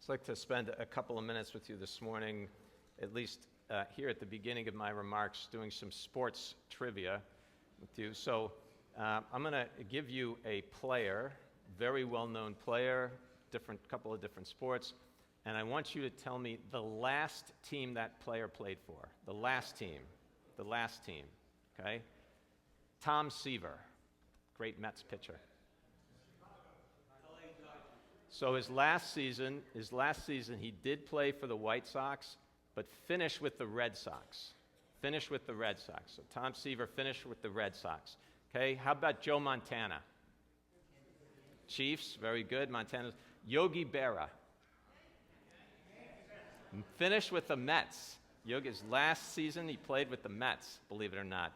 I'd like to spend a couple of minutes with you this morning, at least here at the beginning of my remarks, doing some sports trivia with you. So I'm going to give you a player, very well-known player, couple of different sports, and I want you to tell me the last team that player played for. The last team, okay? Tom Seaver, great Mets pitcher. So his last season, he did play for the White Sox, but finished with the Red Sox. So Tom Seaver finished with the Red Sox. Okay, how about Joe Montana? Chiefs, very good. Montana. Yogi Berra. Finished with the Mets. Yogi's last season, he played with the Mets, believe it or not.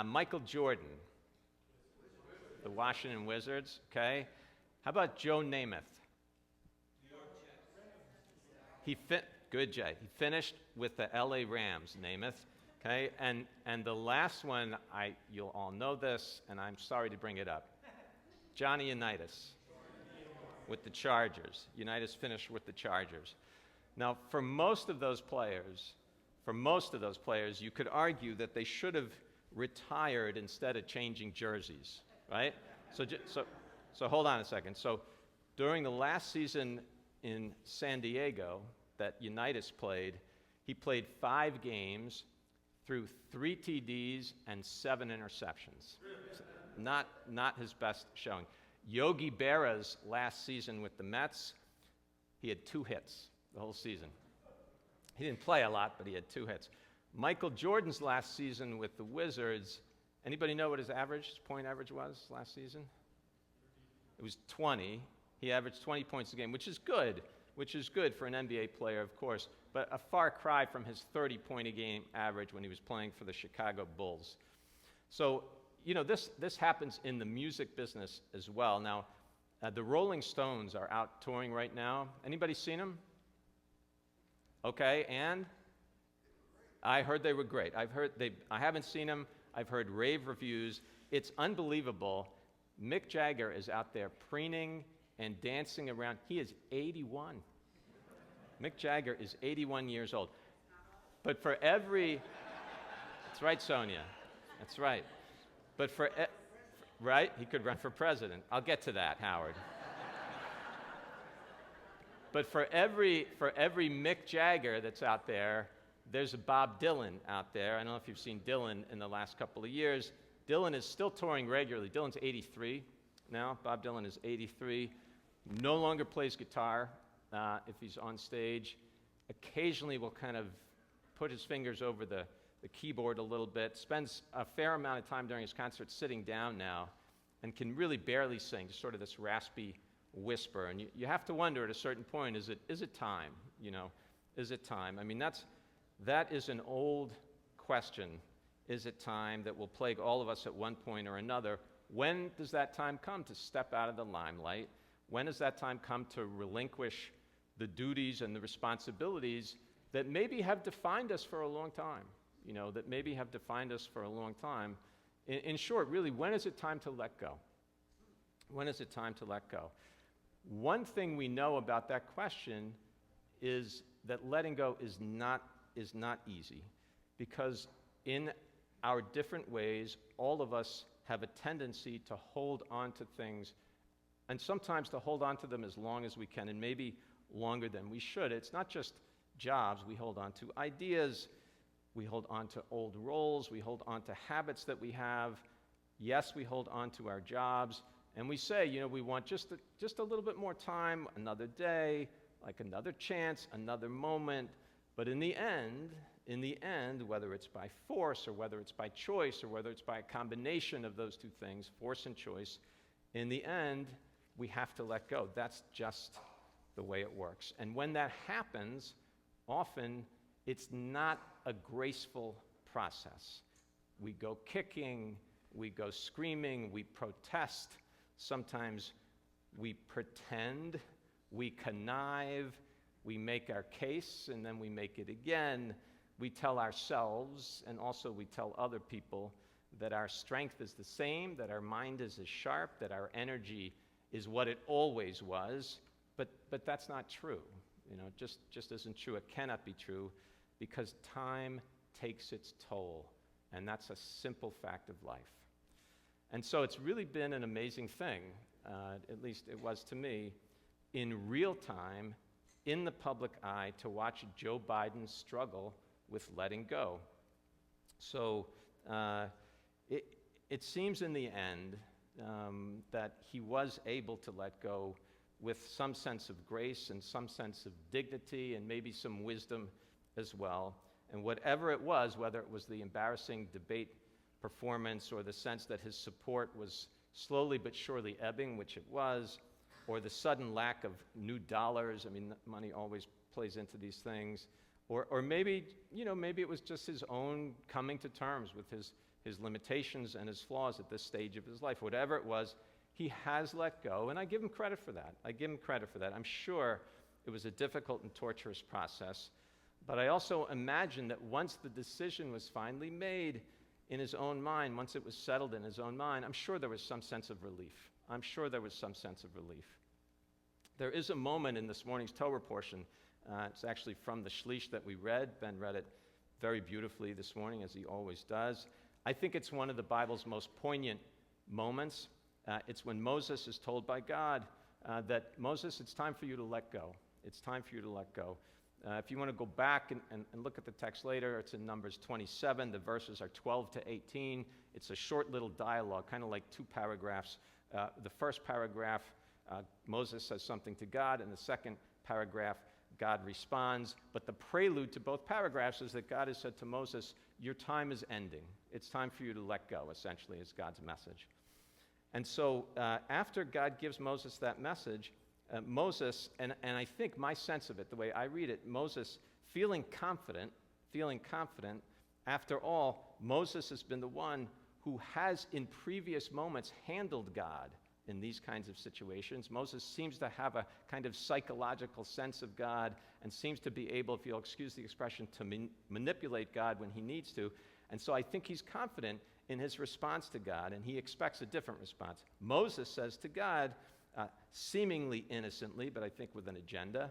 Michael Jordan, the Washington Wizards. Okay. How about Joe Namath? Good, Jay. He finished with the L.A. Rams, Namath. Okay, and the last one, you'll all know this, and I'm sorry to bring it up. Johnny Unitas with the Chargers. Unitas finished with the Chargers. Now, for most of those players, you could argue that they should have retired instead of changing jerseys, right? So hold on a second. So during the last season in San Diego that Unitas played, he played 5 games, threw 3 TDs and 7 interceptions. Not his best showing. Yogi Berra's last season with the Mets, he had 2 hits the whole season. He didn't play a lot, but he had 2 hits. Michael Jordan's last season with the Wizards, anybody know what his point average was last season? It was 20. He averaged 20 points a game, which is good for an NBA player, of course, but a far cry from his 30-point-a-game average when he was playing for the Chicago Bulls. So, this happens in the music business as well. Now, the Rolling Stones are out touring right now. Anybody seen them? Okay, and? I heard they were great. I haven't seen them. I've heard rave reviews. It's unbelievable. Mick Jagger is out there preening and dancing around. He is 81. Mick Jagger is 81 years old. But for every... That's right, Sonia. That's right. But right? He could run for president. I'll get to that, Howard. But for every Mick Jagger that's out there, there's a Bob Dylan out there. I don't know if you've seen Dylan in the last couple of years. Dylan is still touring regularly. Dylan's 83 now. Bob Dylan is 83. No longer plays guitar if he's on stage. Occasionally will kind of put his fingers over the keyboard a little bit. Spends a fair amount of time during his concerts sitting down now and can really barely sing, just sort of this raspy whisper. And you have to wonder at a certain point, is it time? Is it time? I mean, that is an old question. Is it time that will plague all of us at one point or another? When does that time come to step out of the limelight? When does that time come to relinquish the duties and the responsibilities that maybe have defined us for a long time? In short, really, when is it time to let go? When is it time to let go? One thing we know about that question is that letting go is not easy, because in our different ways, all of us have a tendency to hold on to things, and sometimes to hold on to them as long as we can, and maybe longer than we should. It's not just jobs. We hold on to ideas. We hold on to old roles. We hold on to habits that we have. Yes, we hold on to our jobs, and we say, we want just a little bit more time, another day, like another chance, another moment. But in the end, whether it's by force or whether it's by choice or whether it's by a combination of those 2 things, force and choice, in the end, we have to let go. That's just the way it works. And when that happens, often it's not a graceful process. We go kicking, we go screaming, we protest. Sometimes we pretend, we connive, we make our case, and then we make it again. We tell ourselves, and also we tell other people, that our strength is the same, that our mind is as sharp, that our energy is what it always was. But that's not true. It just isn't true. It cannot be true because time takes its toll, and that's a simple fact of life. And so it's really been an amazing thing, at least it was to me, in real time, in the public eye, to watch Joe Biden struggle with letting go. So it seems in the end that he was able to let go with some sense of grace and some sense of dignity and maybe some wisdom as well. And whatever it was, whether it was the embarrassing debate performance or the sense that his support was slowly but surely ebbing, which it was, or the sudden lack of new dollars, money always plays into these things, or maybe it was just his own coming to terms with his limitations and his flaws at this stage of his life. Whatever it was, he has let go, and I give him credit for that. I'm sure it was a difficult and torturous process, but I also imagine that once the decision was finally made in his own mind, once it was settled in his own mind, I'm sure there was some sense of relief. There is a moment in this morning's Torah portion. It's actually from the Shlish that we read. Ben read it very beautifully this morning, as he always does. I think it's one of the Bible's most poignant moments. It's when Moses is told by God that, Moses, it's time for you to let go. It's time for you to let go. If you want to go back and look at the text later, it's in Numbers 27. The verses are 12 to 18. It's a short little dialogue, kind of like two paragraphs. The first paragraph, Moses says something to God. In the second paragraph, God responds. But the prelude to both paragraphs is that God has said to Moses, your time is ending. It's time for you to let go, essentially, is God's message. And so after God gives Moses that message, Moses, and I think my sense of it, the way I read it, Moses feeling confident, after all, Moses has been the one who has in previous moments handled God in these kinds of situations. Moses seems to have a kind of psychological sense of God and seems to be able, if you'll excuse the expression, to manipulate God when he needs to. And so I think he's confident in his response to God, and he expects a different response. Moses says to God, seemingly innocently, but I think with an agenda,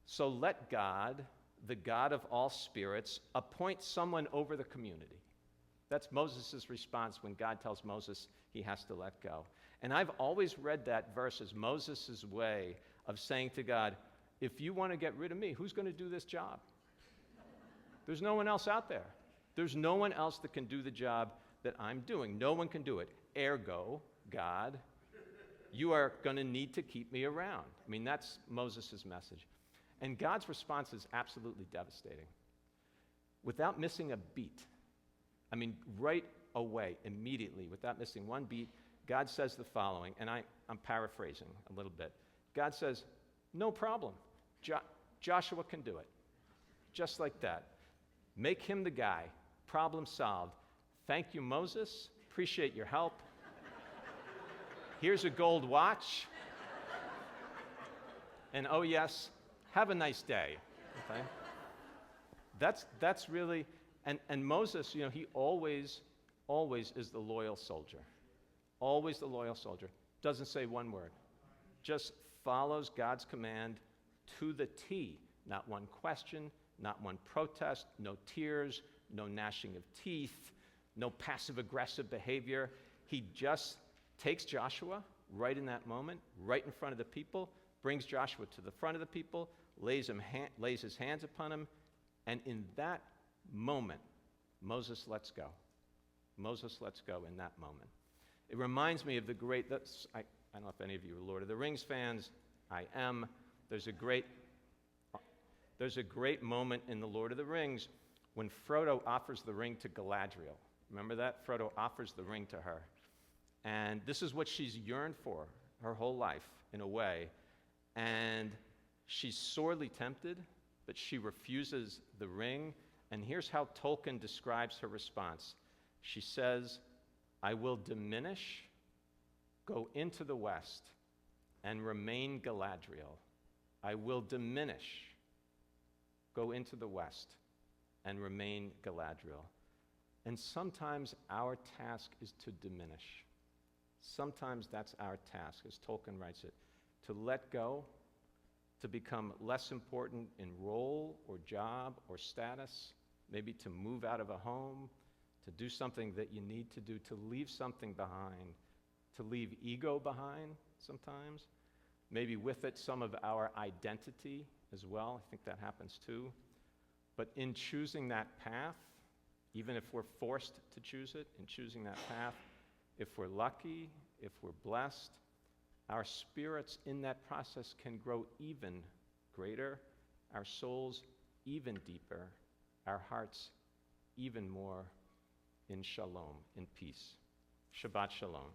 so let God, the God of all spirits, appoint someone over the community. That's Moses' response when God tells Moses he has to let go. And I've always read that verse as Moses' way of saying to God, if you want to get rid of me, who's going to do this job? There's no one else out there. There's no one else that can do the job that I'm doing. No one can do it. Ergo, God, you are going to need to keep me around. That's Moses' message. And God's response is absolutely devastating. Without missing a beat, right away, immediately, without missing one beat, God says the following, and I'm paraphrasing a little bit. God says, no problem. Joshua can do it. Just like that. Make him the guy. Problem solved. Thank you, Moses. Appreciate your help. Here's a gold watch. And oh yes, have a nice day. Okay? That's really, and Moses, he always is the loyal soldier. Always the loyal soldier. Doesn't say one word. Just follows God's command to the T. Not one question, not one protest, no tears, no gnashing of teeth, no passive-aggressive behavior. He just takes Joshua right in that moment, right in front of the people, brings Joshua to the front of the people, lays his hands upon him, and in that moment, Moses lets go. Moses lets go in that moment. It reminds me of the great, I don't know if any of you are Lord of the Rings fans. I am. There's a great moment in the Lord of the Rings when Frodo offers the ring to Galadriel. Remember that? Frodo offers the ring to her. And this is what she's yearned for her whole life, in a way. And she's sorely tempted, but she refuses the ring. And here's how Tolkien describes her response. She says, I will diminish, go into the west, and remain Galadriel. I will diminish, go into the west, and remain Galadriel. And sometimes our task is to diminish. Sometimes that's our task, as Tolkien writes it, to let go, to become less important in role or job or status, maybe to move out of a home, to do something that you need to do, to leave something behind, to leave ego behind sometimes, maybe with it some of our identity as well. I think that happens too. But in choosing that path, even if we're forced to choose it, in choosing that path, if we're lucky, if we're blessed, our spirits in that process can grow even greater, our souls even deeper, our hearts even more in shalom, in peace. Shabbat shalom.